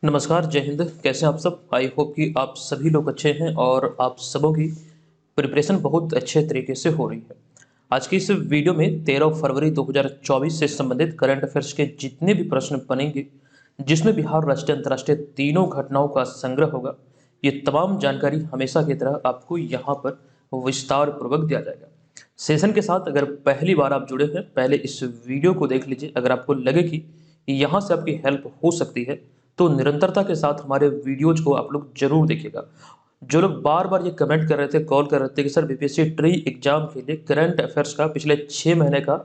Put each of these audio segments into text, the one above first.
नमस्कार, जय हिंद। कैसे हैं आप सब? आई होप कि आप सभी लोग अच्छे हैं और आप सबों की प्रिपरेशन बहुत अच्छे तरीके से हो रही है। आज की इस वीडियो में 13 फरवरी 2024 से संबंधित करंट अफेयर्स के जितने भी प्रश्न बनेंगे, जिसमें बिहार राष्ट्रीय अंतर्राष्ट्रीय तीनों घटनाओं का संग्रह होगा, ये तमाम जानकारी हमेशा की तरह आपको यहाँ पर विस्तार पूर्वक दिया जाएगा। सेशन के साथ अगर पहली बार आप जुड़े हैं, पहले इस वीडियो को देख लीजिए। अगर आपको लगे कि यहाँ से आपकी हेल्प हो सकती है, तो निरंतरता के साथ हमारे वीडियोज को आप लोग जरूर देखिएगा। जो लोग बार बार ये कमेंट कर रहे थे, कॉल कर रहे थे कि सर बीपीएससी ट्री एग्जाम के लिए करंट अफेयर्स का पिछले 6 महीने का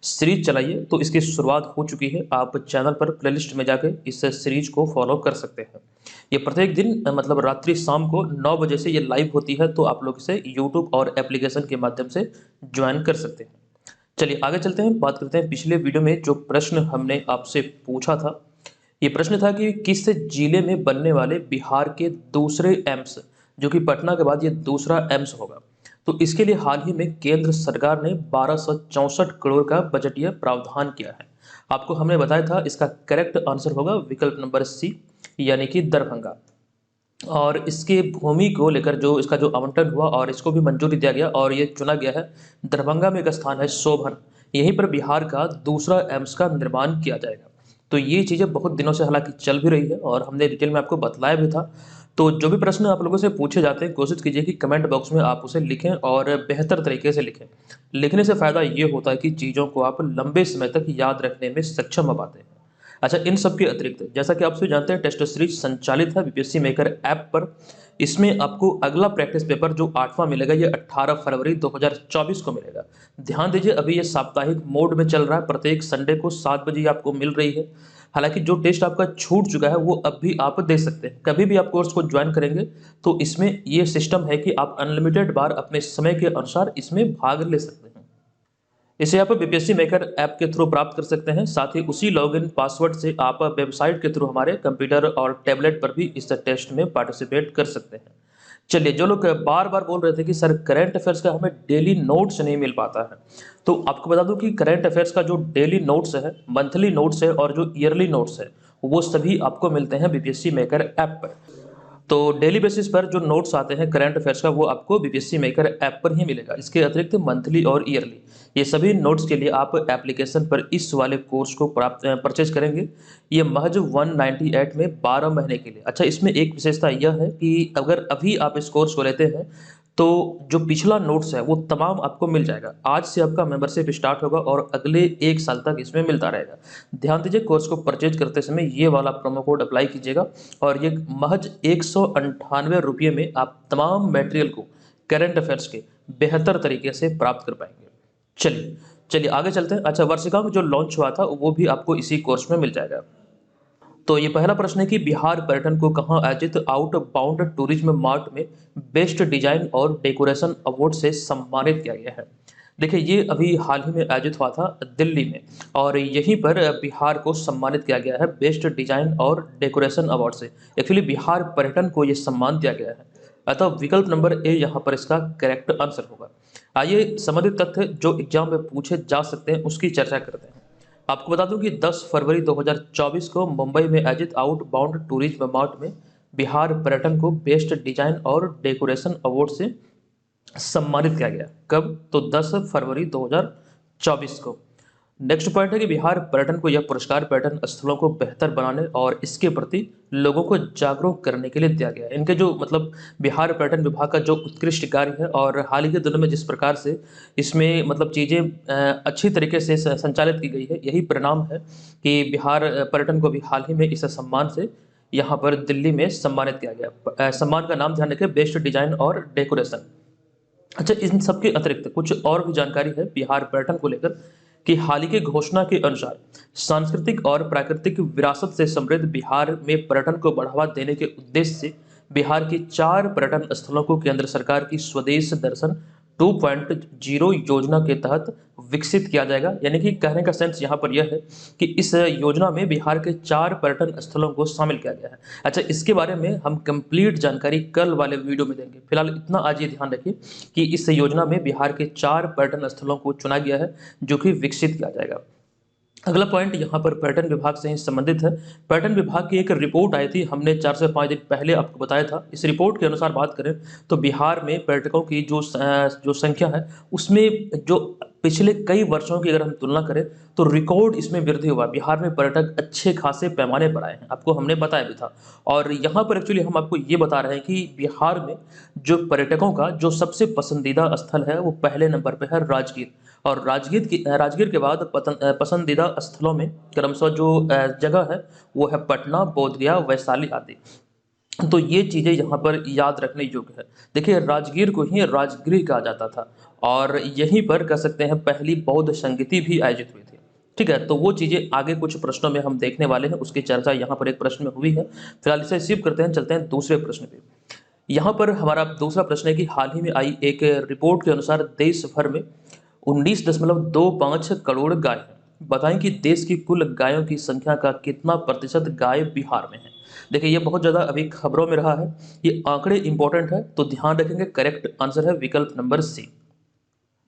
सीरीज चलाइए, तो इसकी शुरुआत हो चुकी है। आप चैनल पर प्लेलिस्ट में जाकर इस सीरीज को फॉलो कर सकते हैं। ये प्रत्येक दिन मतलब रात्रि शाम को 9 बजे से ये लाइव होती है, तो आप लोग इसे यूट्यूब और एप्लीकेशन के माध्यम से ज्वाइन कर सकते हैं। चलिए आगे चलते हैं, बात करते हैं पिछले वीडियो में जो प्रश्न हमने आपसे पूछा था। ये प्रश्न था कि किस जिले में बनने वाले बिहार के दूसरे एम्स, जो कि पटना के बाद ये दूसरा एम्स होगा। तो इसके लिए हाल ही में केंद्र सरकार ने 1264 करोड़ का बजटीय प्रावधान किया है। आपको हमने बताया था इसका करेक्ट आंसर होगा विकल्प नंबर सी, यानी कि दरभंगा। और इसके भूमि को लेकर जो इसका जो आवंटन हुआ और इसको भी मंजूरी दिया गया और ये चुना गया है। दरभंगा में एक स्थान है शोभन, यहीं पर बिहार का दूसरा एम्स का निर्माण किया जाएगा। तो ये चीज़ें बहुत दिनों से हालांकि चल भी रही है और हमने डिटेल में आपको बतलाया भी था। तो जो भी प्रश्न आप लोगों से पूछे जाते हैं, कोशिश कीजिए कि कमेंट बॉक्स में आप उसे लिखें और बेहतर तरीके से लिखें। लिखने से फ़ायदा ये होता है कि चीज़ों को आप लंबे समय तक याद रखने में सक्षम हो पाते हैं। अच्छा, इन सब के अतिरिक्त जैसा कि आप सभी जानते हैं, टेस्ट सीरीज संचालित है बीपीएससी मेकर ऐप पर। इसमें आपको अगला प्रैक्टिस पेपर जो 8वां मिलेगा, ये 18 फरवरी 2024 को मिलेगा। ध्यान दीजिए, अभी ये साप्ताहिक मोड में चल रहा है। प्रत्येक संडे को 7 बजे ये आपको मिल रही है। हालांकि जो टेस्ट आपका छूट चुका है वो अब भी आप दे सकते हैं। कभी भी आप कोर्स को ज्वाइन करेंगे तो इसमें ये सिस्टम है कि आप अनलिमिटेड बार अपने समय के अनुसार इसमें भाग ले सकते हैं। इसे आप बीपीएससी मेकर ऐप के थ्रू प्राप्त कर सकते हैं। साथ ही उसी लॉगिन पासवर्ड से आप वेबसाइट के थ्रू हमारे कंप्यूटर और टैबलेट पर भी इस टेस्ट में पार्टिसिपेट कर सकते हैं। चलिए, जो लोग बार बार बोल रहे थे कि सर करंट अफेयर्स का हमें डेली नोट्स नहीं मिल पाता है, तो आपको बता दूं कि करंट अफेयर्स का जो डेली नोट्स है, मंथली नोट्स है और जो ईयरली नोट्स है, वो सभी आपको मिलते हैं बीपीएससी मेकर ऐप पर। तो डेली बेसिस पर जो नोट्स आते हैं करंट अफेयर्स का, वो आपको बीपीएससी मेकर ऐप पर ही मिलेगा। इसके अतिरिक्त मंथली और ईयरली ये सभी नोट्स के लिए आप एप्लीकेशन पर इस वाले कोर्स को प्राप्त परचेज करेंगे। ये महज 198 में 12 महीने के लिए। अच्छा, इसमें एक विशेषता यह है कि अगर अभी आप इस कोर्स को लेते हैं तो जो पिछला नोट्स है वो तमाम आपको मिल जाएगा। आज से आपका मेंबरशिप स्टार्ट होगा और अगले 1 साल तक इसमें मिलता रहेगा। ध्यान दीजिए, कोर्स को परचेज करते समय ये वाला प्रोमो कोड अप्लाई कीजिएगा और ये महज 198 रुपये में आप तमाम मटेरियल को करंट अफेयर्स के बेहतर तरीके से प्राप्त कर पाएंगे। चलिए चलिए आगे चलते हैं। अच्छा, वर्षिकांक जो लॉन्च हुआ था वो भी आपको इसी कोर्स में मिल जाएगा। तो ये पहला प्रश्न है कि बिहार पर्यटन को कहाँ आयोजित आउट बाउंड टूरिज्म मार्ट में बेस्ट डिजाइन और डेकोरेशन अवार्ड से सम्मानित किया गया है। देखिए, ये अभी हाल ही में आयोजित हुआ था दिल्ली में और यहीं पर बिहार को सम्मानित किया गया है बेस्ट डिजाइन और डेकोरेशन अवार्ड से। एक्चुअली बिहार पर्यटन को ये सम्मान दिया गया है, अतः विकल्प नंबर ए यहाँ पर इसका करेक्ट आंसर होगा। आइए संबंधित तथ्य जो एग्जाम में पूछे जा सकते हैं उसकी चर्चा करते हैं। आपको बता दूं कि 10 फरवरी 2024 को मुंबई में आयोजित आउटबाउंड टूरिज्म मार्ट में बिहार पर्यटन को बेस्ट डिजाइन और डेकोरेशन अवार्ड से सम्मानित किया गया। कब? तो 10 फरवरी 2024 को। नेक्स्ट पॉइंट है कि बिहार पर्यटन को यह पुरस्कार पर्यटन स्थलों को बेहतर बनाने और इसके प्रति लोगों को जागरूक करने के लिए दिया गया है। इनके जो मतलब बिहार पर्यटन विभाग का जो उत्कृष्ट कार्य है और हाल ही के दिनों में जिस प्रकार से इसमें मतलब चीज़ें अच्छी तरीके से संचालित की गई है, यही परिणाम है कि बिहार पर्यटन को भी हाल ही में इस सम्मान से यहाँ पर दिल्ली में सम्मानित किया गया। सम्मान का नाम ध्यान रखें, बेस्ट डिजाइन और डेकोरेशन। अच्छा, इन सब के अतिरिक्त कुछ और भी जानकारी है बिहार पर्यटन को लेकर कि हाल ही की घोषणा के अनुसार सांस्कृतिक और प्राकृतिक विरासत से समृद्ध बिहार में पर्यटन को बढ़ावा देने के उद्देश्य से बिहार की 4 पर्यटन स्थलों को केंद्र सरकार की स्वदेश दर्शन 2.0 योजना के तहत विकसित किया जाएगा। यानी कि कहने का सेंस यहाँ पर यह है कि इस योजना में बिहार के 4 पर्यटन स्थलों को शामिल किया गया है। अच्छा, इसके बारे में हम कंप्लीट जानकारी कल वाले वीडियो में देंगे। फिलहाल इतना आज ये ध्यान रखिए कि इस योजना में बिहार के 4 पर्यटन स्थलों को चुना गया है जो कि विकसित किया जाएगा। अगला पॉइंट यहाँ पर पर्यटन विभाग से ही संबंधित है। पर्यटन विभाग की एक रिपोर्ट आई थी, हमने 4 से 5 दिन पहले आपको बताया था। इस रिपोर्ट के अनुसार बात करें तो बिहार में पर्यटकों की जो संख्या है, उसमें जो पिछले कई वर्षों की अगर हम तुलना करें तो रिकॉर्ड इसमें वृद्धि हुआ। बिहार में पर्यटक अच्छे खासे पैमाने पर आए हैं, आपको हमने बताया भी था। और यहाँ पर एक्चुअली हम आपको ये बता रहे हैं कि बिहार में जो पर्यटकों का जो सबसे पसंदीदा स्थल है वो पहले नंबर पे है राजगीर। और राजगीर के बाद पसंदीदा स्थलों में क्रमशः जो जगह है वो है पटना, बोधगया, वैशाली आदि। तो ये चीज़ें यहाँ पर याद रखने योग्य है। देखिए, राजगीर को ही राजगृह कहा जाता था और यहीं पर कह सकते हैं पहली बौद्ध संगीति भी आयोजित हुई थी। ठीक है, तो वो चीज़ें आगे कुछ प्रश्नों में हम देखने वाले हैं, उसकी चर्चा यहाँ पर एक प्रश्न में हुई है। फिलहाल इसे स्किप करते हैं, चलते हैं दूसरे प्रश्न पे। यहाँ पर हमारा दूसरा प्रश्न है कि हाल ही में आई एक रिपोर्ट के अनुसार देश भर में 19.25 करोड़ गाय हैं। बताएं कि देश की कुल गायों की संख्या का कितना प्रतिशत गाय बिहार में है। देखिए, ये बहुत ज़्यादा अभी खबरों में रहा है, ये आंकड़े इंपॉर्टेंट है तो ध्यान रखेंगे। करेक्ट आंसर है विकल्प नंबर सी।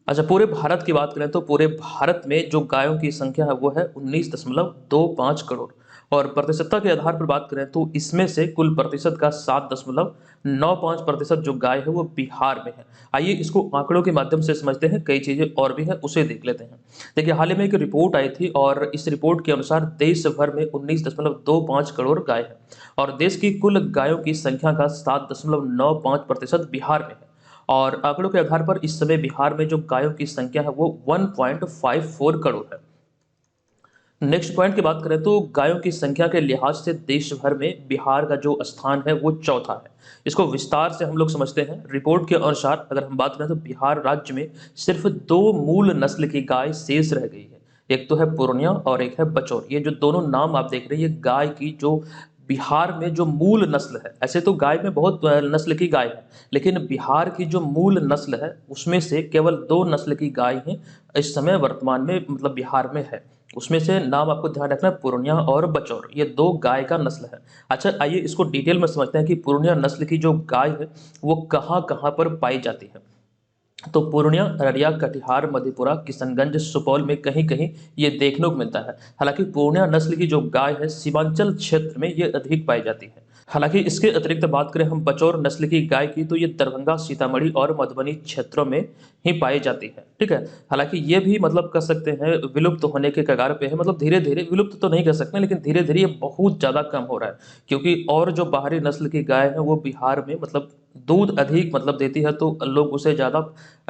अच्छा, पूरे भारत की बात करें तो पूरे भारत में जो गायों की संख्या है वो है 19.25 करोड़। और प्रतिशतता के आधार पर बात करें तो इसमें से कुल प्रतिशत का 7.95% जो गाय है वो बिहार में है। आइए इसको आंकड़ों के माध्यम से समझते हैं, कई चीज़ें और भी है उसे देख लेते हैं। देखिए, हाल ही में एक रिपोर्ट आई थी और इस रिपोर्ट के अनुसार देश भर में 19.25 करोड़ गाय है और देश की कुल गायों की संख्या का 7.95% बिहार में है। और आंकड़ों के आधार पर इस समय बिहार में जो गायों की संख्या है वो 1.54 करोड़ है। नेक्स्ट पॉइंट की बात करें तो गायों की संख्या के लिहाज से देश भर में बिहार का जो स्थान है वो चौथा है। इसको विस्तार से हम लोग समझते हैं। रिपोर्ट के अनुसार अगर हम बात करें तो बिहार राज्य में सिर्फ दो मूल नस्ल की गाय शेष रह गई है। एक तो है पूर्णिया और एक है बचौर। ये जो दोनों नाम आप देख रहे हैं, ये गाय की जो बिहार में जो मूल नस्ल है, ऐसे तो गाय में बहुत नस्ल की गाय है, लेकिन बिहार की जो मूल नस्ल है उसमें से केवल दो नस्ल की गाय हैं इस समय वर्तमान में, मतलब बिहार में है। उसमें से नाम आपको ध्यान रखना है, पूर्णिया और बचौर, ये दो गाय का नस्ल है। अच्छा, आइए इसको डिटेल में समझते हैं कि पूर्णिया नस्ल की जो गाय है वो कहाँ कहाँ पर पाई जाती है। तो पूर्णिया, अररिया, कटिहार, मधेपुरा, किशनगंज, सुपौल में कहीं कहीं ये देखने को मिलता है। हालांकि पूर्णिया नस्ल की जो गाय है सीमांचल क्षेत्र में ये अधिक पाई जाती है। हालांकि इसके अतिरिक्त बात करें हम बचौर नस्ल की गाय की तो ये दरभंगा, सीतामढ़ी और मधुबनी क्षेत्रों में ही पाई जाती है। ठीक है, हालांकि ये भी मतलब कह सकते हैं विलुप्त होने के कगार पे है, मतलब धीरे धीरे, विलुप्त तो नहीं कह सकते लेकिन धीरे धीरे ये बहुत ज़्यादा कम हो रहा है। क्योंकि और जो बाहरी नस्ल की गाय है वो बिहार में मतलब दूध अधिक मतलब देती है तो लोग उसे ज़्यादा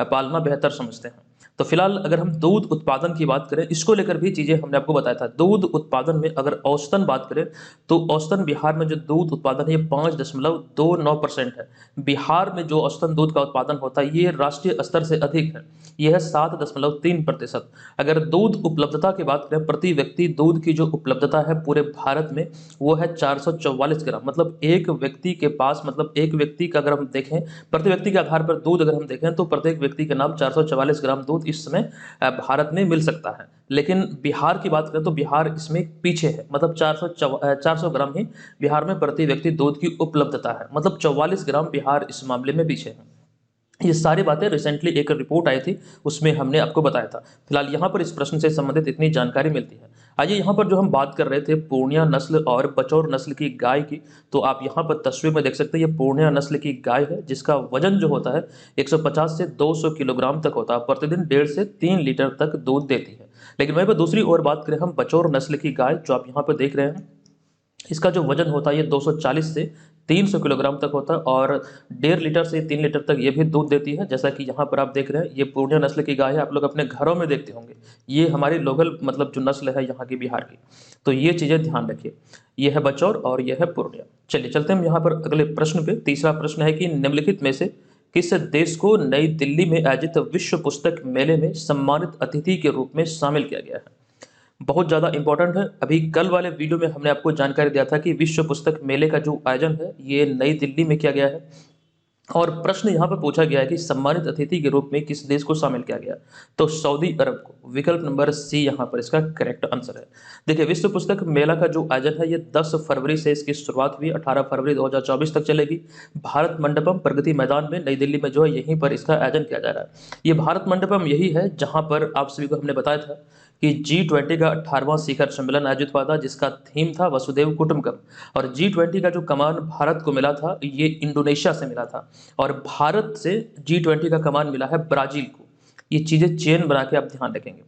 पालना बेहतर समझते हैं। तो फिलहाल अगर हम दूध उत्पादन की बात करें, इसको लेकर भी चीज़ें हमने आपको बताया था। दूध उत्पादन में अगर औसतन बात करें तो औसतन बिहार में जो दूध उत्पादन है ये 5.29% है। बिहार में जो औसतन दूध का उत्पादन होता है ये राष्ट्रीय स्तर से अधिक है, यह है 7.3%। अगर दूध उपलब्धता की बात करें, प्रति व्यक्ति दूध की जो उपलब्धता है पूरे भारत में वो है 444 ग्राम। मतलब एक व्यक्ति के पास, मतलब एक व्यक्ति का अगर हम देखें प्रति व्यक्ति के आधार पर दूध अगर हम देखें तो प्रत्येक व्यक्ति के नाम 444 ग्राम दूध इस समय भारत में मिल सकता है। लेकिन बिहार की बात करें तो बिहार इसमें पीछे है, मतलब 400 ग्राम ही बिहार में प्रति व्यक्ति दूध की उपलब्धता है, मतलब 44 ग्राम बिहार इस मामले में पीछे है। ये सारी बातें रिसेंटली एक रिपोर्ट आई थी उसमें हमने आपको बताया था। फिलहाल यहाँ पर इस प्रश्न से संबंधित इतनी जानकारी मिलती है। आइए यहाँ पर जो हम बात कर रहे थे पूर्णिया नस्ल और बचौर नस्ल की गाय की, तो आप यहाँ पर तस्वीर में देख सकते हैं ये पूर्णिया नस्ल की गाय है जिसका वजन जो होता है 150 से 200 किलोग्राम तक होता है। प्रतिदिन 1.5 से 3 लीटर तक दूध देती है। लेकिन वहीं पर दूसरी ओर बात करें हम बचौर नस्ल की गाय, जो आप यहाँ पर देख रहे हैं, इसका जो वजन होता है ये 240 से 300 किलोग्राम तक होता है और 1.5 लीटर से 3 लीटर तक ये भी दूध देती है। जैसा कि यहाँ पर आप देख रहे हैं ये पूर्णिया नस्ल की गाय है, आप लोग अपने घरों में देखते होंगे। ये हमारी लोकल मतलब जो नस्ल है यहाँ की बिहार की, तो ये चीज़ें ध्यान रखिए। ये है बचौर और ये है पूर्णिया। चलिए चलते हैं हम यहाँ पर अगले प्रश्न पे। तीसरा प्रश्न है कि निम्नलिखित में से किस देश को नई दिल्ली में आयोजित विश्व पुस्तक मेले में सम्मानित अतिथि के रूप में शामिल किया गया है। बहुत ज़्यादा इंपॉर्टेंट है। अभी कल वाले वीडियो में हमने आपको जानकारी दिया था कि विश्व पुस्तक मेले का जो आयोजन है ये नई दिल्ली में किया गया है और प्रश्न यहाँ पर पूछा गया है कि सम्मानित अतिथि के रूप में किस देश को शामिल किया गया, तो सऊदी अरब को। विकल्प नंबर सी यहाँ पर इसका करेक्ट आंसर है। देखिए, विश्व पुस्तक मेला का जो आयोजन है ये 10 फरवरी से इसकी शुरुआत हुई, 18 फरवरी 2024 तक चलेगी। भारत मंडपम प्रगति मैदान में नई दिल्ली में जो है यहीं पर इसका आयोजन किया जा रहा है। ये भारत मंडपम यही है जहाँ पर आप सभी को हमने बताया था कि G20 का 18वां शिखर सम्मेलन आयोजित हुआ था, जिसका थीम था वसुधैव कुटुंबकम। और G20 का जो कमान भारत को मिला था, ये इंडोनेशिया से मिला था, और भारत से G20 का कमान मिला है ब्राजील को। ये चीज़ें चेन बना के आप ध्यान रखेंगे।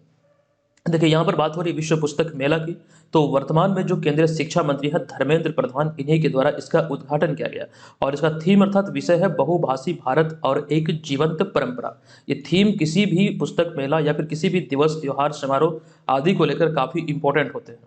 देखिए, यहाँ पर बात हो रही विश्व पुस्तक मेला की, तो वर्तमान में जो केंद्रीय शिक्षा मंत्री हैं धर्मेंद्र प्रधान, इन्हीं के द्वारा इसका उद्घाटन किया गया। और इसका थीम अर्थात विषय है बहुभाषी भारत और एक जीवंत परंपरा। ये थीम किसी भी पुस्तक मेला या फिर किसी भी दिवस, त्योहार, समारोह आदि को लेकर काफ़ी इंपॉर्टेंट होते हैं।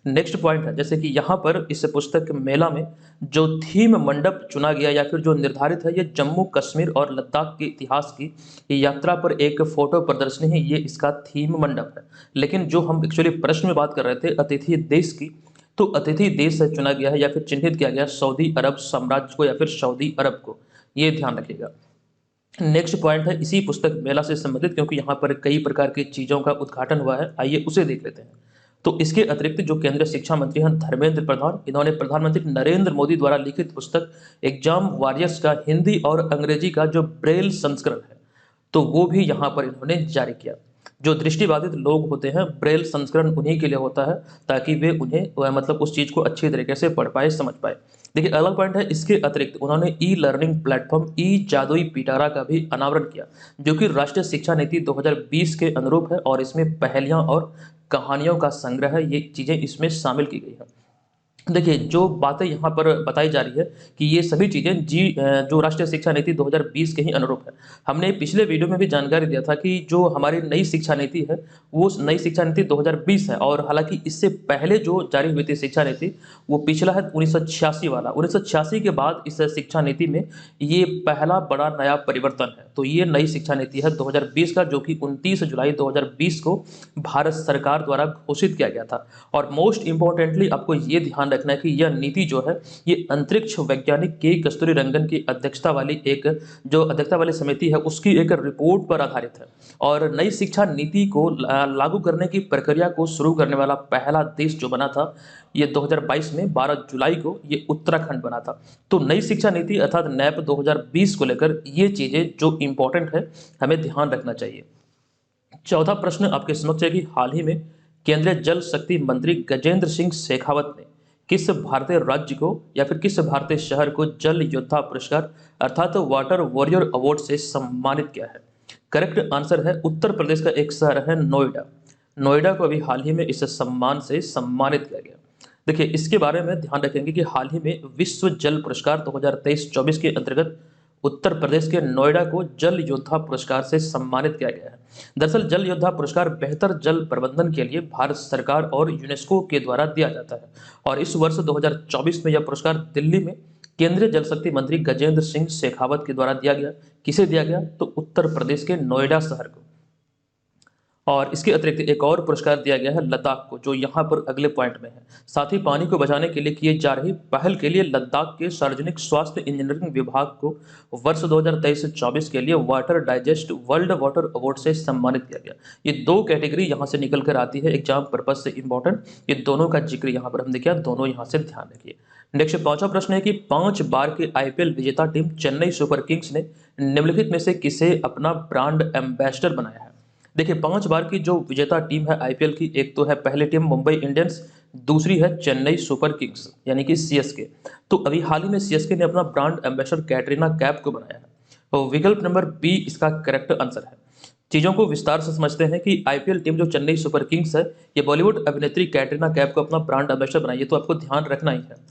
नेक्स्ट पॉइंट है, जैसे कि यहाँ पर इस पुस्तक मेला में जो थीम मंडप चुना गया या फिर जो निर्धारित है, ये जम्मू कश्मीर और लद्दाख के इतिहास की यात्रा पर एक फोटो प्रदर्शनी है, ये इसका थीम मंडप है। लेकिन जो हम एक्चुअली प्रश्न में बात कर रहे थे अतिथि देश की, तो अतिथि देश से चुना गया है या फिर चिन्हित किया गया सऊदी अरब साम्राज्य को या फिर सऊदी अरब को, ये ध्यान रखिएगा। नेक्स्ट पॉइंट है इसी पुस्तक मेला से संबंधित, क्योंकि यहाँ पर कई प्रकार की चीज़ों का उद्घाटन हुआ है, आइए उसे देख लेते हैं। तो इसके अतिरिक्त जो केंद्रीय शिक्षा मंत्री हैं धर्मेंद्र प्रधान, इन्होंने प्रधानमंत्री नरेंद्र मोदी द्वारा लिखित पुस्तक एग्जाम वॉरियर्स का हिंदी और अंग्रेजी का जो ब्रेल संस्करण है, तो वो भी यहाँ पर इन्होंने जारी किया। जो दृष्टिबाधित लोग होते हैं, ब्रेल संस्करण उन्हीं के लिए होता है, ताकि वे उन्हें मतलब उस चीज़ को अच्छी तरीके से पढ़ पाए, समझ पाए। देखिए, अगला पॉइंट है, इसके अतिरिक्त उन्होंने ई लर्निंग प्लेटफॉर्म ई जादुई पिटारा का भी अनावरण किया, जो कि राष्ट्रीय शिक्षा नीति 2020 के अनुरूप है, और इसमें पहेलियां और कहानियों का संग्रह है, ये चीज़ें इसमें शामिल की गई हैं। देखिए, जो बातें यहाँ पर बताई जा रही है कि ये सभी चीज़ें जो राष्ट्रीय शिक्षा नीति 2020 के ही अनुरूप है। हमने पिछले वीडियो में भी जानकारी दिया था कि जो हमारी नई शिक्षा नीति है, वो नई शिक्षा नीति 2020 है, और हालांकि इससे पहले जो जारी हुई थी शिक्षा नीति, वो पिछला है 1986 वाला। 1986 के बाद इस शिक्षा नीति में ये पहला बड़ा नया परिवर्तन है। तो ये नई शिक्षा नीति है 2020 का, जो कि 29 जुलाई 2020 को भारत सरकार द्वारा घोषित किया गया था। और मोस्ट इंपॉर्टेंटली आपको ये ध्यान रखना है कि यह नीति जो है, ये अंतरिक्ष वैज्ञानिक के कस्तूरी रंगन की अध्यक्षता वाली समिति है, उसकी एक रिपोर्ट पर आधारित है। और नई शिक्षा नीति को लागू करने की प्रक्रिया को शुरू करने वाला पहला देश जो बना था, ये 2022 में 12 जुलाई को ये उत्तराखंड बना था। तो नई शिक्षा नीति अर्थात नैप 2020 को लेकर ये चीज़ें जो इंपॉर्टेंट है, हमें ध्यान रखना चाहिए। चौथा प्रश्न आपके समक्ष है कि हाल ही में केंद्रीय जल शक्ति मंत्री गजेंद्र सिंह शेखावत ने किस भारतीय राज्य को या फिर किस भारतीय शहर को जल योद्धा पुरस्कार अर्थात वाटर वॉरियर अवार्ड से सम्मानित किया है? करेक्ट आंसर है उत्तर प्रदेश का एक शहर है नोएडा। नोएडा को अभी हाल ही में इस सम्मान से सम्मानित किया गया। देखिए, इसके बारे में ध्यान रखेंगे कि हाल ही में विश्व जल पुरस्कार 2023-24 के अंतर्गत उत्तर प्रदेश के नोएडा को जल योद्धा पुरस्कार से सम्मानित किया गया है। दरअसल जल योद्धा पुरस्कार बेहतर जल प्रबंधन के लिए भारत सरकार और यूनेस्को के द्वारा दिया जाता है, और इस वर्ष 2024 में यह पुरस्कार दिल्ली में केंद्रीय जल शक्ति मंत्री गजेंद्र सिंह शेखावत के द्वारा दिया गया। किसे दिया गया? तो उत्तर प्रदेश के नोएडा शहर को। और इसके अतिरिक्त एक और पुरस्कार दिया गया है लद्दाख को, जो यहाँ पर अगले पॉइंट में है। साथ ही पानी को बचाने के लिए किए जा रही पहल के लिए लद्दाख के सार्वजनिक स्वास्थ्य इंजीनियरिंग विभाग को वर्ष 2023-24 के लिए water digest world water award से सम्मानित किया गया। ये दो कैटेगरी यहाँ से निकल कर आती है, एग्जाम पर्पज से इंपॉर्टेंट, ये दोनों का जिक्र यहाँ पर हमने किया, दोनों यहाँ से ध्यान रखिए। नेक्स्ट पांचवा प्रश्न है कि 5 बार के आईपीएल विजेता टीम चेन्नई सुपर किंग्स ने निम्नलिखित में से किसे अपना ब्रांड एम्बेसडर बनाया है? देखिए, 5 बार की जो विजेता टीम है आईपीएल की, एक तो है पहली टीम मुंबई इंडियंस, दूसरी है चेन्नई सुपर किंग्स यानी कि सीएसके। तो अभी हाल ही में सीएसके ने अपना ब्रांड एम्बेसडर कैटरीना कैफ को बनाया है। तो विकल्प नंबर बी इसका करेक्ट आंसर है। चीज़ों को विस्तार से समझते हैं कि आईपीएल टीम जो चेन्नई सुपर किंग्स है, ये बॉलीवुड अभिनेत्री कैटरीना कैफ को अपना ब्रांड एम्बेसडर बनाई है, तो आपको ध्यान रखना ही है।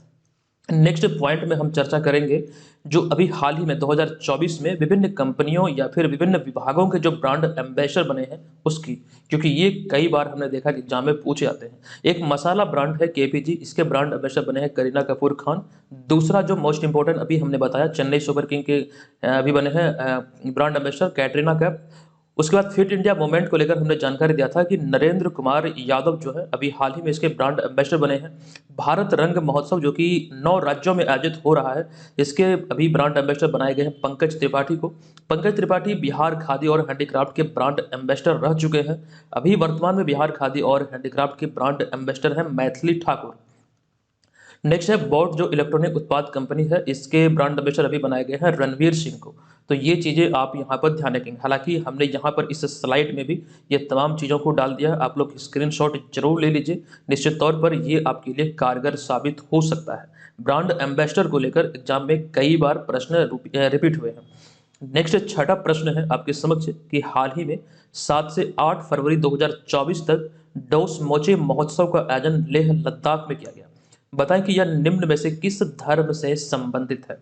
नेक्स्ट पॉइंट में हम चर्चा करेंगे जो अभी हाल ही में 2024 में विभिन्न कंपनियों या फिर विभिन्न विभागों के जो ब्रांड एम्बेसडर बने हैं उसकी, क्योंकि ये कई बार हमने देखा कि एग्जाम में पूछे जाते हैं। एक मसाला ब्रांड है केपीजी, इसके ब्रांड एम्बेसडर बने हैं करीना कपूर खान। दूसरा जो मोस्ट इंपॉर्टेंट अभी हमने बताया, चेन्नई सुपर किंग के अभी बने हैं ब्रांड एम्बेसडर कैटरीना कैफ। उसके बाद फिट इंडिया मूवमेंट को लेकर हमने जानकारी दिया था कि नरेंद्र कुमार यादव जो है अभी हाल ही में इसके ब्रांड एम्बेसडर बने हैं। भारत रंग महोत्सव जो कि 9 राज्यों में आयोजित हो रहा है, इसके अभी ब्रांड एम्बेसडर बनाए गए हैं पंकज त्रिपाठी को। पंकज त्रिपाठी बिहार खादी और हैंडीक्राफ्ट के ब्रांड एम्बेसडर रह चुके हैं। अभी वर्तमान में बिहार खादी और हैंडीक्राफ्ट के ब्रांड एम्बेसडर हैं मैथिली ठाकुर। नेक्स्ट है बोट, जो इलेक्ट्रॉनिक उत्पाद कंपनी है, इसके ब्रांड एम्बेसडर अभी बनाए गए हैं रणवीर सिंह को। तो ये चीज़ें आप यहाँ पर ध्यान रखेंगे। हालांकि हमने यहाँ पर इस स्लाइड में भी ये तमाम चीज़ों को डाल दिया है, आप लोग स्क्रीनशॉट जरूर ले लीजिए। निश्चित तौर पर ये आपके लिए कारगर साबित हो सकता है। ब्रांड एम्बेसडर को लेकर एग्जाम में कई बार प्रश्न रिपीट हुए हैं। नेक्स्ट छठा प्रश्न है आपके समक्ष कि हाल ही में 7 से 8 फरवरी 2024 तक डोस मोचे महोत्सव का आयोजन लेह लद्दाख में किया गया। बताएं कि यह निम्न में से किस धर्म से संबंधित है।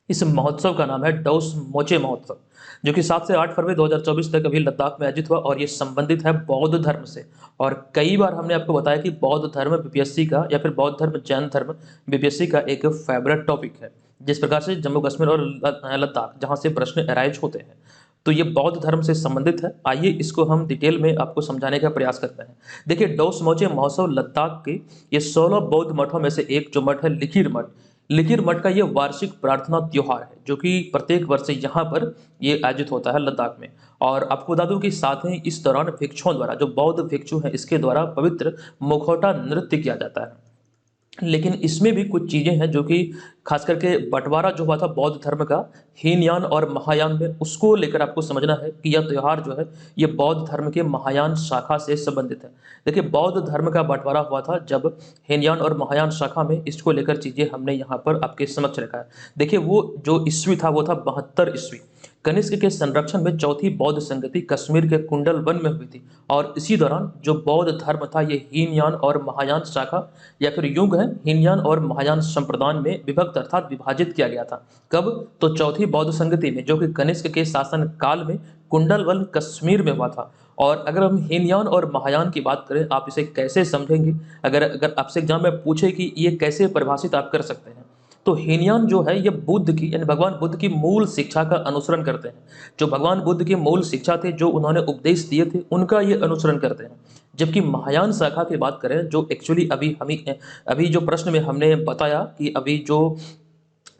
इस महोत्सव का नाम है डोस मोचे महोत्सव, जो कि 7 से 8 फरवरी 2024 तक अभी लद्दाख में आयोजित हुआ और ये संबंधित है बौद्ध धर्म से। और कई बार हमने आपको बताया कि बौद्ध धर्म बीपीएससी का या फिर बौद्ध धर्म जैन धर्म बीपीएससी का एक फेवरेट टॉपिक है। जिस प्रकार से जम्मू कश्मीर और लद्दाख जहाँ से प्रश्न अराइज होते हैं, तो ये बौद्ध धर्म से संबंधित है। आइए इसको हम डिटेल में आपको समझाने का प्रयास करते हैं। देखिए, डोस मोचे महोत्सव लद्दाख के ये 16 बौद्ध मठों में से एक जो मठ है लिखिर मठ, लिखिर मठ का ये वार्षिक प्रार्थना त्योहार है, जो कि प्रत्येक वर्ष यहाँ पर ये आयोजित होता है लद्दाख में। और आपको बता दूं कि साथ ही इस दौरान भिक्षुओं द्वारा, जो बौद्ध भिक्षु हैं, इसके द्वारा पवित्र मुखौटा नृत्य किया जाता है। लेकिन इसमें भी कुछ चीज़ें हैं जो कि खास करके बंटवारा जो हुआ था बौद्ध धर्म का हीनयान और महायान में, उसको लेकर आपको समझना है कि यह त्यौहार जो है ये बौद्ध धर्म के महायान शाखा से संबंधित है। देखिए, बौद्ध धर्म का बंटवारा हुआ था जब हीनयान और महायान शाखा में, इसको लेकर चीज़ें हमने यहाँ पर आपके समक्ष रखा है। देखिए, वो जो ईस्वी था वो था 72 ईस्वी। कनिष्क के संरक्षण में चौथी बौद्ध संगति कश्मीर के कुंडल वन में हुई थी। और इसी दौरान जो बौद्ध धर्म था ये हीनयान और महायान शाखा या फिर युग है, हीनयान और महायान संप्रदाय में विभक्त अर्थात विभाजित किया गया था। कब? तो चौथी बौद्ध संगति में, जो कि कनिष्क के शासन काल में कुंडल वन कश्मीर में हुआ था। और अगर हम हीनयान और महायान की बात करें, आप इसे कैसे समझेंगे, अगर अगर आपसे एग्जाम में पूछे कि ये कैसे परिभाषित आप कर सकते हैं, तो हीनयान जो है ये बुद्ध की, यानी भगवान बुद्ध की मूल शिक्षा का अनुसरण करते हैं। जो भगवान बुद्ध की मूल शिक्षा थे, जो उन्होंने उपदेश दिए थे, उनका ये अनुसरण करते हैं। जबकि महायान शाखा की बात करें, जो एक्चुअली अभी जो प्रश्न में हमने बताया कि अभी जो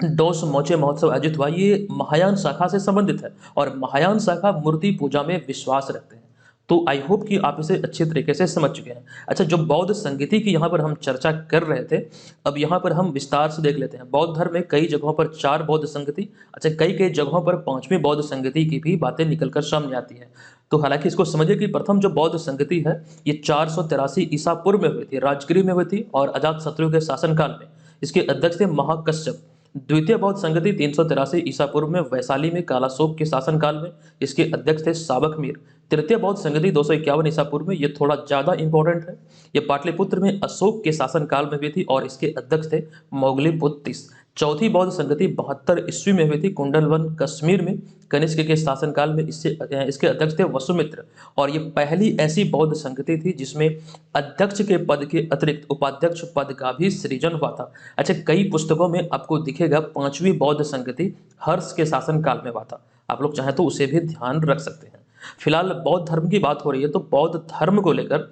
डोस मोचे महोत्सव आयोजित हुआ, ये महायान शाखा से संबंधित है। और महायान शाखा मूर्ति पूजा में विश्वास रखते हैं। तो आई होप कि आप इसे अच्छे तरीके से समझ चुके हैं। अच्छा, जो बौद्ध संगीति की यहाँ पर हम चर्चा कर रहे थे, अब यहाँ पर हम विस्तार से देख लेते हैं। बौद्ध धर्म में कई जगहों पर 4 बौद्ध संगति, अच्छा कई कई जगहों पर 5वीं बौद्ध संगति की भी बातें निकलकर सामने आती है। तो हालांकि इसको समझिए कि प्रथम जो बौद्ध संगति है ये 483 ईसा पूर्व में हुई थी, राजगिरी में हुई थी और अजातशत्रु के शासनकाल में। इसके अध्यक्ष थे महाकश्यप। द्वितीय बौद्ध संगति 383 ईसा पूर्व में वैशाली में कालाशोक के शासनकाल में, इसके अध्यक्ष थे साबक मीर। तृतीय बौद्ध संगति 251 ईसा पूर्व में, ये थोड़ा ज्यादा इंपॉर्टेंट है, ये पाटलिपुत्र में अशोक के शासनकाल में हुई थी और इसके अध्यक्ष थे मोगलीपुत्र तीस। चौथी बौद्ध संगति 72 ईस्वी में हुई थी कुंडलवन कश्मीर में, कनिष्क के शासनकाल में। इसके अध्यक्ष थे वसुमित्र। और ये पहली ऐसी बौद्ध संगति थी जिसमें अध्यक्ष के पद के अतिरिक्त उपाध्यक्ष पद का भी सृजन हुआ था। अच्छा, कई पुस्तकों में आपको दिखेगा 5वीं बौद्ध संगति हर्ष के शासनकाल में हुआ था। आप लोग चाहें तो उसे भी ध्यान रख सकते हैं। फिलहाल बौद्ध धर्म की बात हो रही है, तो बौद्ध धर्म को लेकर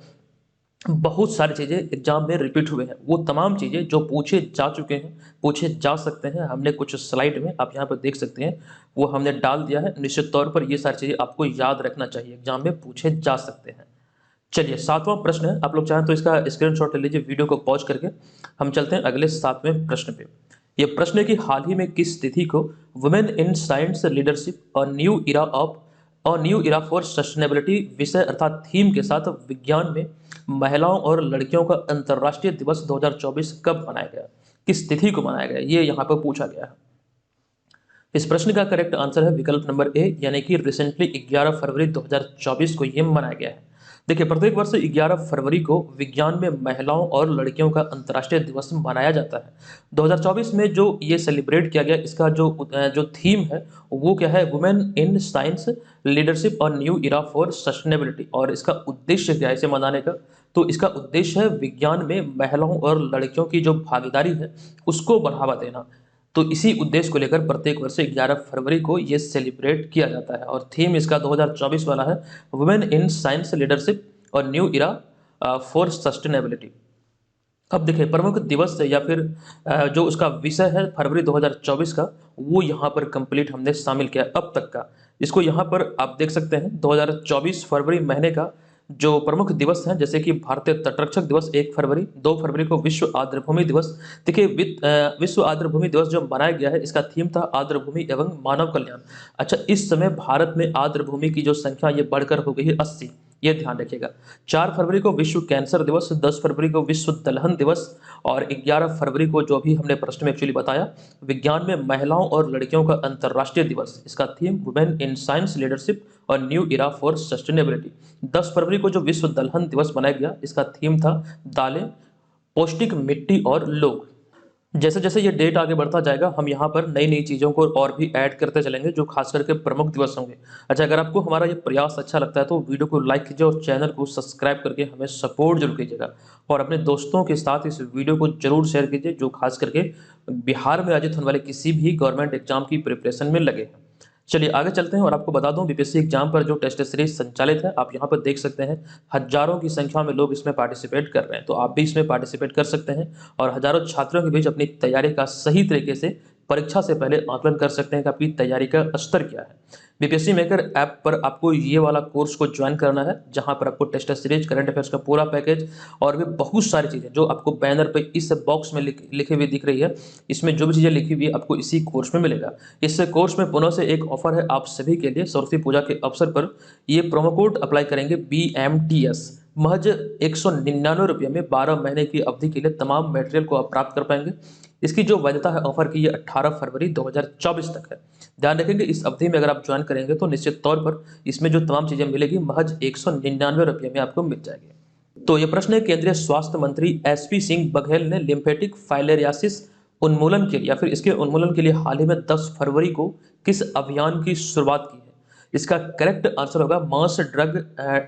बहुत सारी चीज़ें एग्जाम में रिपीट हुए हैं। वो तमाम चीज़ें जो पूछे जा चुके हैं, पूछे जा सकते हैं, हमने कुछ स्लाइड में आप यहाँ पर देख सकते हैं, वो हमने डाल दिया है। निश्चित तौर पर ये सारी चीज़ें आपको याद रखना चाहिए, एग्जाम में पूछे जा सकते हैं। चलिए, 7वां प्रश्न है, आप लोग चाहें तो इसका स्क्रीनशॉट ले लीजिए वीडियो को पॉज करके। हम चलते हैं अगले 7वें प्रश्न पे। ये प्रश्न है कि हाल ही में किस तिथि को वुमेन इन साइंस लीडरशिप और न्यू इरा फॉर सस्टेनेबिलिटी विषय अर्थात थीम के साथ विज्ञान में महिलाओं और लड़कियों का अंतर्राष्ट्रीय दिवस 2024 कब मनाया गया, किस तिथि को मनाया गया, ये यहाँ पर पूछा गया है। इस प्रश्न का करेक्ट आंसर है विकल्प नंबर ए, यानी कि रिसेंटली 11 फरवरी 2024 को ये मनाया गया है। देखिए, प्रत्येक वर्ष 11 फरवरी को विज्ञान में महिलाओं और लड़कियों का अंतर्राष्ट्रीय दिवस मनाया जाता है। 2024 में जो ये सेलिब्रेट किया गया, इसका जो थीम है वो क्या है, वुमेन इन साइंस लीडरशिप और न्यू इरा फॉर सस्टेनेबिलिटी। और इसका उद्देश्य क्या है इसे मनाने का, तो इसका उद्देश्य है विज्ञान में महिलाओं और लड़कियों की जो भागीदारी है उसको बढ़ावा देना। तो इसी उद्देश्य को लेकर प्रत्येक वर्ष 11 फरवरी को ये सेलिब्रेट किया जाता है। और थीम इसका 2024 वाला है वुमेन इन साइंस लीडरशिप और न्यू इरा फॉर सस्टेनेबिलिटी। अब देखिए, प्रमुख दिवस या फिर जो उसका विषय है फरवरी 2024 का, वो यहाँ पर कंप्लीट हमने शामिल किया अब तक का। इसको यहाँ पर आप देख सकते हैं 2024 फरवरी महीने का जो प्रमुख दिवस हैं जैसे कि भारतीय तटरक्षक दिवस 1 फरवरी, 2 फरवरी को विश्व आर्द्रभूमि दिवस। देखिए विश्व आर्द्रभूमि दिवस जो मनाया गया है इसका थीम था आर्द्रभूमि एवं मानव कल्याण। अच्छा, इस समय भारत में आर्द्रभूमि की जो संख्या ये बढ़कर हो गई है 80, ये ध्यान रखिएगा। 4 फरवरी को विश्व कैंसर दिवस, 10 फरवरी को विश्व दलहन दिवस और 11 फरवरी को जो भी हमने प्रश्न में एक्चुअली बताया, विज्ञान में महिलाओं और लड़कियों का अंतर्राष्ट्रीय दिवस, इसका theme women in science leadership और न्यू इरा फॉर सस्टेनेबिलिटी। 10 फरवरी को जो विश्व दलहन दिवस मनाया गया इसका थीम था दालें, पौष्टिक मिट्टी और लोग। जैसे जैसे ये डेट आगे बढ़ता जाएगा हम यहाँ पर नई नई चीज़ों को और भी ऐड करते चलेंगे जो खास करके प्रमुख दिवस होंगे। अच्छा, अगर आपको हमारा ये प्रयास अच्छा लगता है तो वीडियो को लाइक कीजिए और चैनल को सब्सक्राइब करके हमें सपोर्ट जरूर कीजिएगा और अपने दोस्तों के साथ इस वीडियो को जरूर शेयर कीजिए जो खास करके बिहार में आयोजित होने वाले किसी भी गवर्नमेंट एग्जाम की प्रिपरेशन में लगे हैं। चलिए आगे चलते हैं और आपको बता दूं बीपीएससी एग्जाम पर जो टेस्ट सीरीज संचालित है आप यहां पर देख सकते हैं, हजारों की संख्या में लोग इसमें पार्टिसिपेट कर रहे हैं, तो आप भी इसमें पार्टिसिपेट कर सकते हैं और हजारों छात्रों के बीच अपनी तैयारी का सही तरीके से परीक्षा से पहले आकलन कर सकते हैं कि आपकी तैयारी का स्तर क्या है। बीपीएससी मेकर ऐप पर आपको ये वाला कोर्स को ज्वाइन करना है जहां पर आपको टेस्ट सीरीज, करंट अफेयर्स का पूरा पैकेज और भी बहुत सारी चीज़ें जो आपको बैनर पे इस बॉक्स में लिखे हुए दिख रही है, इसमें जो भी चीज़ें लिखी हुई है आपको इसी कोर्स में मिलेगा। इस कोर्स में पुनः से एक ऑफर है आप सभी के लिए, सरस्वती पूजा के अवसर पर ये प्रोमो कोड अप्लाई करेंगे BMTS, महज 199 रुपये में 12 महीने की अवधि के लिए तमाम मटेरियल को आप प्राप्त कर पाएंगे। इसकी जो वैधता है ऑफर की ये 18 फरवरी 2024 तक है। ध्यान रखेंगे इस अवधि में अगर आप ज्वाइन करेंगे तो निश्चित तौर पर इसमें जो तमाम चीज़ें मिलेगी महज 199 रुपये में आपको मिल जाएगी। तो ये प्रश्न है, केंद्रीय स्वास्थ्य मंत्री SP सिंह बघेल ने लिम्फेटिक फाइलेरियासिस उन्मूलन के लिए या फिर इसके उन्मूलन के लिए हाल ही में 10 फरवरी को किस अभियान की शुरुआत की है? इसका करेक्ट आंसर होगा मास ड्रग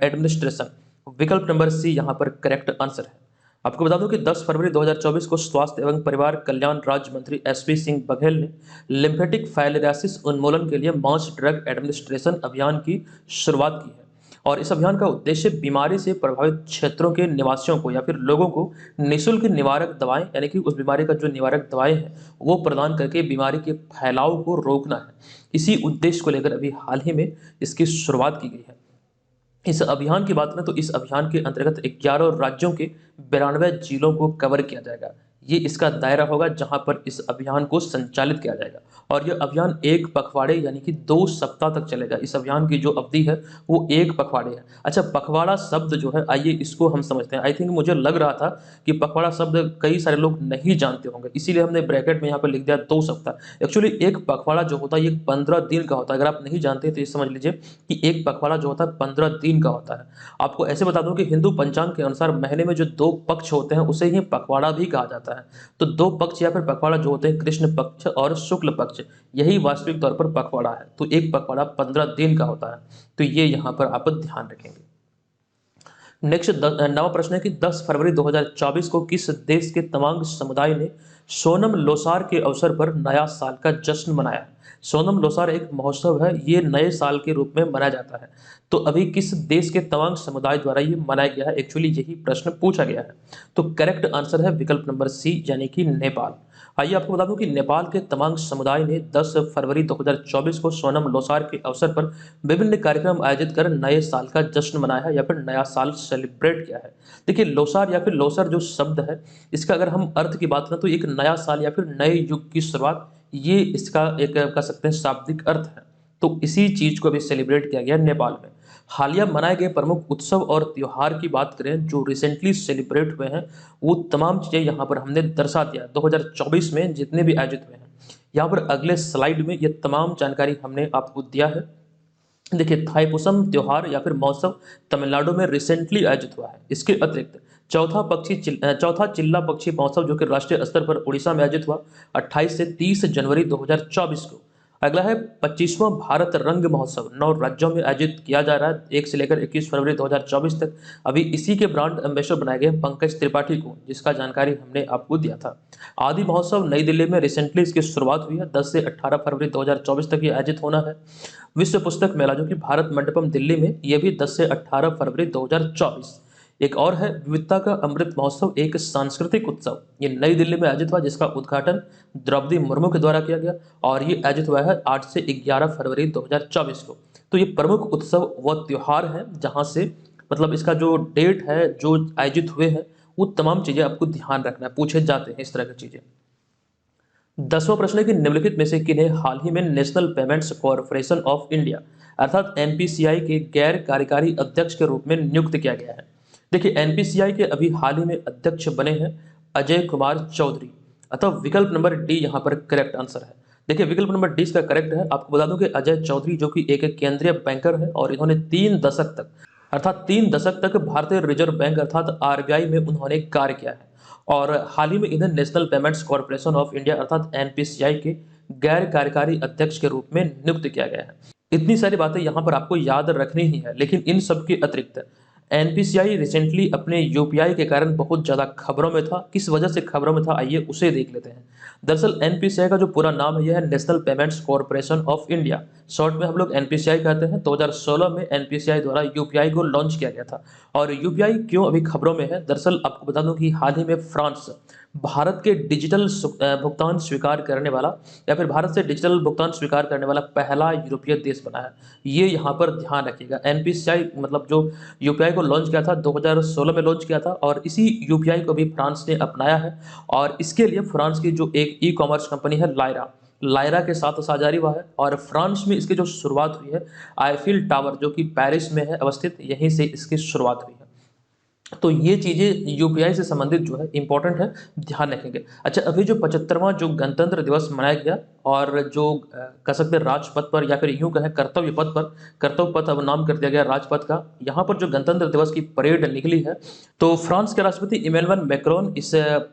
एडमिनिस्ट्रेशन। विकल्प नंबर सी यहाँ पर करेक्ट आंसर है। आपको बता दूं कि 10 फरवरी 2024 को स्वास्थ्य एवं परिवार कल्याण राज्य मंत्री SP सिंह बघेल ने लिम्फेटिक फाइलेरियासिस उन्मूलन के लिए मास ड्रग एडमिनिस्ट्रेशन अभियान की शुरुआत की है और इस अभियान का उद्देश्य बीमारी से प्रभावित क्षेत्रों के निवासियों को या फिर लोगों को निःशुल्क निवारक दवाएं यानी कि उस बीमारी का जो निवारक दवाएं हैं वो प्रदान करके बीमारी के फैलाव को रोकना है। इसी उद्देश्य को लेकर अभी हाल ही में इसकी शुरुआत की गई है। इस अभियान की बात करें तो इस अभियान के अंतर्गत 11 राज्यों के 92 जिलों को कवर किया जाएगा। ये इसका दायरा होगा जहां पर इस अभियान को संचालित किया जाएगा और यह अभियान एक पखवाड़े यानी कि 2 सप्ताह तक चलेगा। इस अभियान की जो अवधि है वो एक पखवाड़े है। अच्छा, पखवाड़ा शब्द जो है आइए इसको हम समझते हैं। आई थिंक मुझे लग रहा था कि पखवाड़ा शब्द कई सारे लोग नहीं जानते होंगे, इसीलिए हमने ब्रैकेट में यहाँ पर लिख दिया 2 सप्ताह। एक्चुअली एक पखवाड़ा जो होता है ये 15 दिन का होता है। अगर आप नहीं जानते तो ये समझ लीजिए कि एक पखवाड़ा जो होता है 15 दिन का होता है। आपको ऐसे बता दूं कि हिंदू पंचांग के अनुसार महीने में जो 2 पक्ष होते हैं उसे ही पखवाड़ा भी कहा जाता है। तो 2 पक्ष या फिर पखवाड़ा जो होते हैं कृष्ण पक्ष और शुक्ल पक्ष, यही वास्तविक तौर पर पखवाड़ा है। तो एक पखवाड़ा 15 दिन का होता है, तो ये यहाँ पर आप ध्यान रखेंगे। नेक्स्ट 9वां प्रश्न है कि 10 फरवरी 2024 को किस देश के तवांग समुदाय ने सोनम लोसार के अवसर पर नया साल का जश्न मनाया है? सोनम लोसार एक महोत्सव है, ये नए साल के रूप में मनाया जाता है। तो अभी किस देश के तवांग समुदाय द्वारा ये मनाया गया है, एक्चुअली यही प्रश्न पूछा गया है। तो करेक्ट आंसर है विकल्प नंबर सी यानी कि नेपाल। आइए आपको बता दूं कि नेपाल के तवांग समुदाय ने 10 फरवरी 2024 को सोनम लोसार के अवसर पर विभिन्न कार्यक्रम आयोजित कर नए साल का जश्न मनाया है या फिर नया साल सेलिब्रेट किया है। देखिए लोसार या फिर लोसर जो शब्द है इसका अगर हम अर्थ की बात करें तो एक नया साल या फिर नए युग की शुरुआत, ये इसका एक कह सकते हैं शाब्दिक अर्थ है। तो इसी चीज को भी सेलिब्रेट किया गया नेपाल में। हालिया मनाए गए प्रमुख उत्सव और त्योहार की बात करें जो रिसेंटली सेलिब्रेट हुए हैं वो तमाम चीजें यहाँ पर हमने दर्शा दिया 2024 में जितने भी आयोजित हुए हैं। यहाँ पर अगले स्लाइड में ये तमाम जानकारी हमने आपको दिया है। देखिए थाईपुसम त्योहार या फिर महोत्सव तमिलनाडु में रिसेंटली आयोजित हुआ है। इसके अतिरिक्त चौथा चिल्ला पक्षी महोत्सव जो कि राष्ट्रीय स्तर पर उड़ीसा में आयोजित हुआ 28 से 30 जनवरी 2024 को। अगला है 25वां भारत रंग महोत्सव 9 राज्यों में आयोजित किया जा रहा है 1 से लेकर 21 फरवरी 2024 तक। अभी इसी के ब्रांड एम्बेसडर बनाए गए पंकज त्रिपाठी को, जिसका जानकारी हमने आपको दिया था। आदि महोत्सव नई दिल्ली में रिसेंटली इसकी शुरुआत हुई है 10 से 18 फरवरी 2024 तक ये आयोजित होना है। विश्व पुस्तक मेला जो कि भारत मंडपम दिल्ली में, ये भी 10 से 18 फरवरी 2024। एक और है विविधता का अमृत महोत्सव, एक सांस्कृतिक उत्सव, ये नई दिल्ली में आयोजित हुआ जिसका उद्घाटन द्रौपदी मुर्मू के द्वारा किया गया और ये आयोजित हुआ है 8 से 11 फरवरी 2024 को। तो ये प्रमुख उत्सव व त्योहार हैं जहां से मतलब इसका जो डेट है, जो आयोजित हुए हैं, वो तमाम चीज़ें आपको ध्यान रखना है, पूछे जाते हैं इस तरह की चीज़ें। 10वां प्रश्न है कि निम्नलिखित में से किन्हें हाल ही में national payments corporation of India अर्थात एनपीसीआई के गैर कार्यकारी अध्यक्ष के रूप में नियुक्त किया गया है। देखिए, एनपीसीआई के अभी हाल ही में अध्यक्ष बने हैं अजय कुमार चौधरी, अतः विकल्प नंबर डी यहाँ पर करेक्ट आंसर है। देखिए, विकल्प नंबर डी इसका करेक्ट है। आपको बता दूं कि अजय चौधरी जो कि एक केंद्रीय बैंकर है और इन्होंने 3 दशक तक भारतीय रिजर्व बैंक अर्थात आरबीआई में उन्होंने कार्य किया है और हाल ही में इन्हें national payments corporation of India अर्थात एनपीसीआई के गैर कार्यकारी अध्यक्ष के रूप में नियुक्त किया गया है। इतनी सारी बातें यहाँ पर आपको याद रखनी ही है, लेकिन इन सब के अतिरिक्त एनपीसीआई रिसेंटली अपने यूपीआई के कारण बहुत ज़्यादा खबरों में था। किस वजह से खबरों में था, आइए उसे देख लेते हैं। दरअसल एनपीसीआई का जो पूरा नाम है यह है national payments corporation of India, short में हम लोग एनपीसीआई कहते हैं। 2016 में एनपीसीआई द्वारा यूपीआई को लॉन्च किया गया था। और यूपीआई क्यों अभी खबरों में है, दरअसल आपको बता दूं कि हाल ही में फ्रांस भारत के डिजिटल भुगतान स्वीकार करने वाला या फिर भारत से डिजिटल भुगतान स्वीकार करने वाला पहला यूरोपीय देश बना है। ये यहाँ पर ध्यान रखिएगा। एनपीसीआई मतलब जो यूपीआई को लॉन्च किया था 2016 में लॉन्च किया था और इसी यूपीआई को भी फ्रांस ने अपनाया है और इसके लिए फ्रांस की जो एक ई कॉमर्स कंपनी है लायरा के साथ साझेदारी हुआ है और फ्रांस में इसकी जो शुरुआत हुई है आईफिल टावर जो कि पेरिस में है अवस्थित, यहीं से इसकी शुरुआत हुई है। तो ये चीज़ें यूपीआई से संबंधित जो है इंपॉर्टेंट है, ध्यान रखेंगे। अच्छा, अभी जो 75वां जो गणतंत्र दिवस मनाया गया और जो कह सकते हैं राजपथ पर या फिर यूं कहें कर्तव्य पथ अब नाम कर दिया गया राजपथ का, यहाँ पर जो गणतंत्र दिवस की परेड निकली है तो फ्रांस के राष्ट्रपति इमैनुअल मैक्रोन इस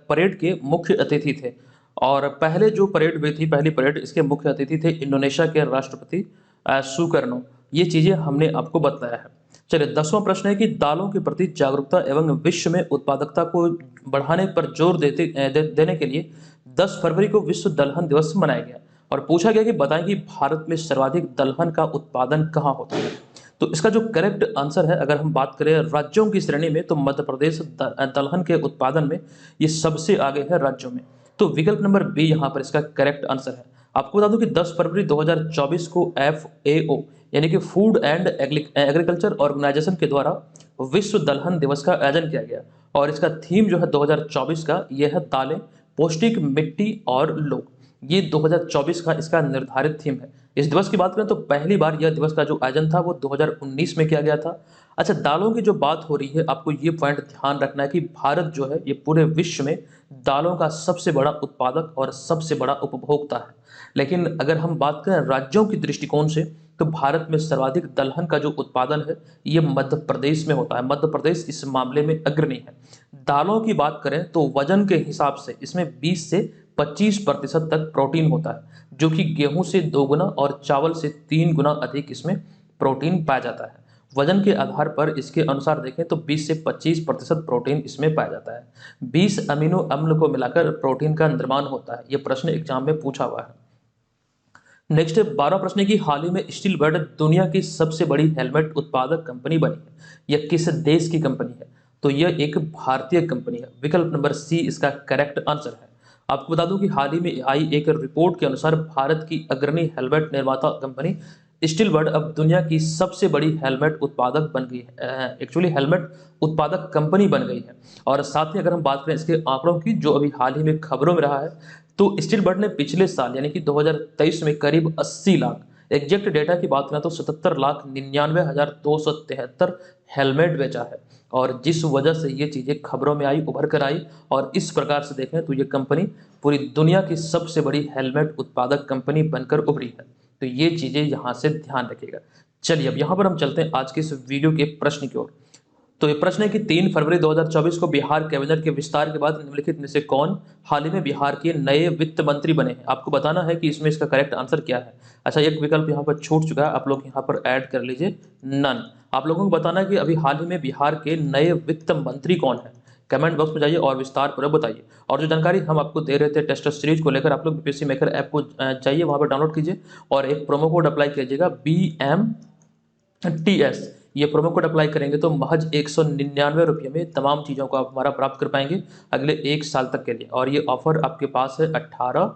परेड के मुख्य अतिथि थे और पहले जो परेड हुई थी, पहली परेड, इसके मुख्य अतिथि थे इंडोनेशिया के राष्ट्रपति सुकर्नो। ये चीज़ें हमने आपको बताया है। चलिए, 10वां प्रश्न है कि दालों के प्रति जागरूकता एवं विश्व में उत्पादकता को बढ़ाने पर जोर देने के लिए 10 फरवरी को विश्व दलहन दिवस मनाया गया और पूछा गया कि बताएं कि भारत में सर्वाधिक दलहन का उत्पादन कहाँ होता है। तो इसका जो करेक्ट आंसर है, अगर हम बात करें राज्यों की श्रेणी में, तो मध्य प्रदेश दलहन के उत्पादन में ये सबसे आगे है राज्यों में। तो विकल्प नंबर बी यहाँ पर इसका करेक्ट आंसर है। आपको बता दूं कि 10 फरवरी 2024 को FAO यानी कि फूड एंड एग्रीकल्चर ऑर्गेनाइजेशन के द्वारा विश्व दलहन दिवस का आयोजन किया गया और इसका थीम जो है 2024 का यह है दालें, पौष्टिक मिट्टी और लोग। ये 2024 का इसका निर्धारित थीम है। इस दिवस की बात करें तो पहली बार यह दिवस का जो आयोजन था वो 2019 में किया गया था। अच्छा, दालों की जो बात हो रही है, आपको ये पॉइंट ध्यान रखना है कि भारत जो है ये पूरे विश्व में दालों का सबसे बड़ा उत्पादक और सबसे बड़ा उपभोक्ता है। लेकिन अगर हम बात करें राज्यों की दृष्टिकोण से तो भारत में सर्वाधिक दलहन का जो उत्पादन है ये मध्य प्रदेश में होता है। मध्य प्रदेश इस मामले में अग्रणी है। दालों की बात करें तो वजन के हिसाब से इसमें 20 से 25% तक प्रोटीन होता है, जो कि गेहूं से 2 गुना और चावल से 3 गुना अधिक इसमें प्रोटीन पाया जाता है। वजन के आधार पर इसके अनुसार देखें तो 20 से 25% प्रोटीन इसमें पाया जाता है। 20 अमीनो अम्ल को मिलाकर प्रोटीन का निर्माण होता है। यह प्रश्न एग्जाम में पूछा हुआ है। नेक्स्ट 12 प्रश्न है कि हाल ही में स्टील बर्ड दुनिया की सबसे बड़ी हेलमेट उत्पादक कंपनी बनी है। यह किस देश की कंपनी है? तो यह एक भारतीय कंपनी है। विकल्प नंबर सी इसका करेक्ट आंसर है। आपको बता दूं कि हाल ही में आई एक रिपोर्ट के अनुसार भारत की अग्रणी हेलमेट निर्माता कंपनी स्टील बर्ड अब दुनिया की सबसे बड़ी हेलमेट उत्पादक बन गई है। एक्चुअली हेलमेट उत्पादक कंपनी बन गई है। और साथ ही अगर हम बात करें इसके आंकड़ों की जो अभी हाल ही में खबरों में रहा है, तो स्टील बर्ड ने पिछले साल यानी कि 2023 में करीब 80 लाख, एग्जैक्ट डेटा की बात करें तो 77,99,273 हेलमेट बेचा है। और जिस वजह से ये चीज़ें खबरों में आई, उभर कर आई, और इस प्रकार से देखें तो ये कंपनी पूरी दुनिया की सबसे बड़ी हेलमेट उत्पादक कंपनी बनकर उभरी है। तो ये चीज़ें यहाँ से ध्यान रखिएगा। चलिए, अब यहाँ पर हम चलते हैं आज के इस वीडियो के प्रश्न की ओर। तो ये प्रश्न है कि 3 फरवरी 2024 को बिहार कैबिनेट के विस्तार के बाद निम्नलिखित में से कौन हाल ही में बिहार के नए वित्त मंत्री बने हैं? आपको बताना है कि इसमें इसका करेक्ट आंसर क्या है। अच्छा, एक विकल्प यहाँ पर छूट चुका है, आप लोग यहाँ पर ऐड कर लीजिए, नन। आप लोगों को बताना है कि अभी हाल ही में बिहार के नए वित्त मंत्री कौन है। कमेंट बॉक्स में जाइए और विस्तार पूर्वक बताइए। और जो जानकारी हम आपको दे रहे थे टेस्ट सीरीज को लेकर, आप लोग बीपीएससी मेकर ऐप को जाइए, वहाँ पर डाउनलोड कीजिए और एक प्रोमो कोड अप्लाई कीजिएगा BMTS। ये प्रोमो कोड अप्लाई करेंगे तो महज 199 रुपये में तमाम चीज़ों को आप हमारा प्राप्त कर पाएंगे अगले 1 साल तक के लिए। और ये ऑफर आपके पास है 18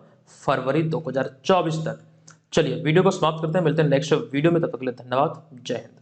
फरवरी 2024 तक। चलिए, वीडियो को समाप्त करते हैं, मिलते हैं नेक्स्ट वीडियो में, तब तक के लिए धन्यवाद, जय हिंद।